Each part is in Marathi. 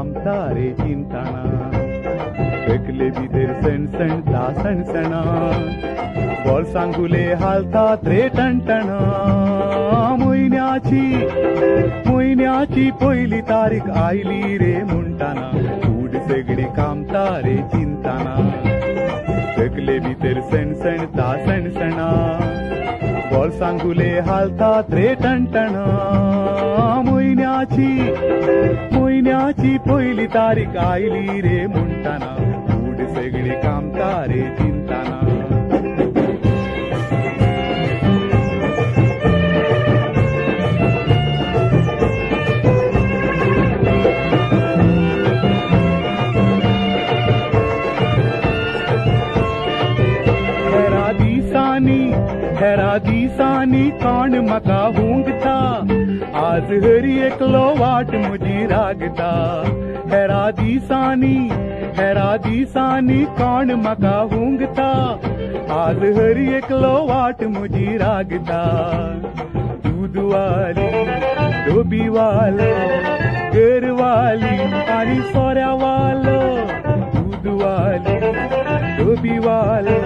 कामता रे चिंताना तकले भितर सण ता सणसणा बोळसांगुले हालतात रे टणटणा म्हयन्याची पयली तारीख आयली रे म्हणटाना कूड सगळी कामता रे चिंताना तकले भितर सण ता सणसणा बोळसांगुले हालतात रे टणटणा म्हयन्याची पयली तारीख आयली रे म्हणटाना कूड सगळी कामता रे चिंताना हेरा दिसांनी कोण म्हाका हुंगता आज हरी एकलो वाट म्हजी रागता हेरा दिसांनी कोण म्हाका हुंगता आज हरी एकलो वाट म्हजी रागता दूधवाली डोबीवालो घरवाली आनी सोऱ्यावालो दूधवाली डोबीवालो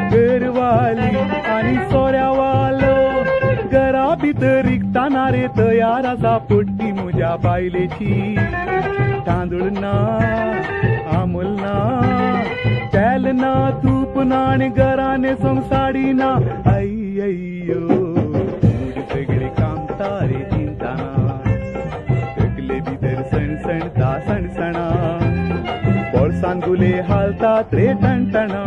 घरवाली आनी सोऱ्यावालो घरा भितर रिकताना रे तयार आसा पट्टी म्हज्या बायलेची तांदूळ ना आमूल ना तेल ना तूप ना आनी घराने सोंग साडी ना अय्यो सगळी कामता रे चिंताना तकले भितर सण ता सणसणा बोळसांगुले हालतात रे टणटणा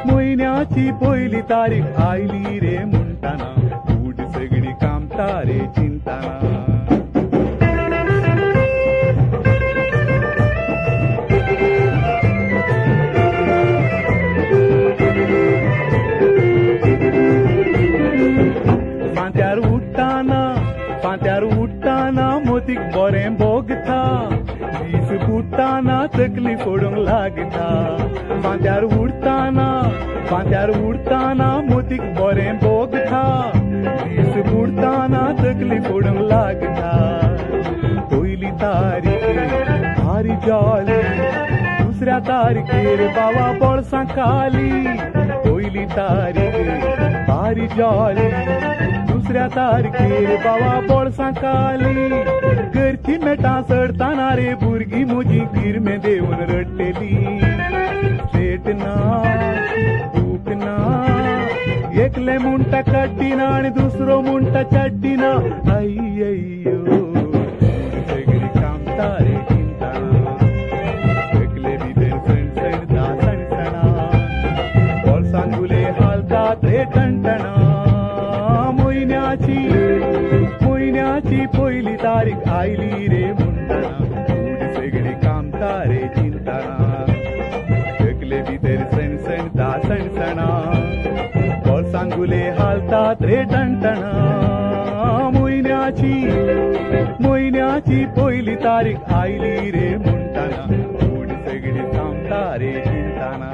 म्हयन्याची पयली तारीख आयली रे म्हणटाना कूड सगळी कामता रे चिंताना फांत्यार उठताना मोतीक बरें भोगता दीस बुडटाना तकली फोडूंक लागता फांत्यार उडताना मोतीक बरें भोगता दीस बुडटाना तकली फोडूंक लागता पयली तारीख भारी जाली दुसऱ्या तारखेर बाबा बोळसां खाली पयली तारीख भारी जाली दुसऱ्या तारखेर बाबा बोळसां खाली घरची मेटां सडताना रे भुरगीं म्हजी किरमे देऊन रडलेली सेट ना भूक ना एकले म्हणटा कट्टीना आनी दुसरो म्हणटा चड्डीना अय्यो सगळी कामता रे चिंताना तकले भितर सण ता सणसणा बोळसांगुले हालतात रे टणटणा म्हयन्याची पयली तारीख आयली रे म्हणटाना कूड सगळी कामता रे चिंताना तकले भितर सण ता सणसणा बोळसांगुले हालतात रे टणटणा म्हयन्याची पयली तारीख आयली रे म्हणटाना कूड सगळी कामता रे चिंताना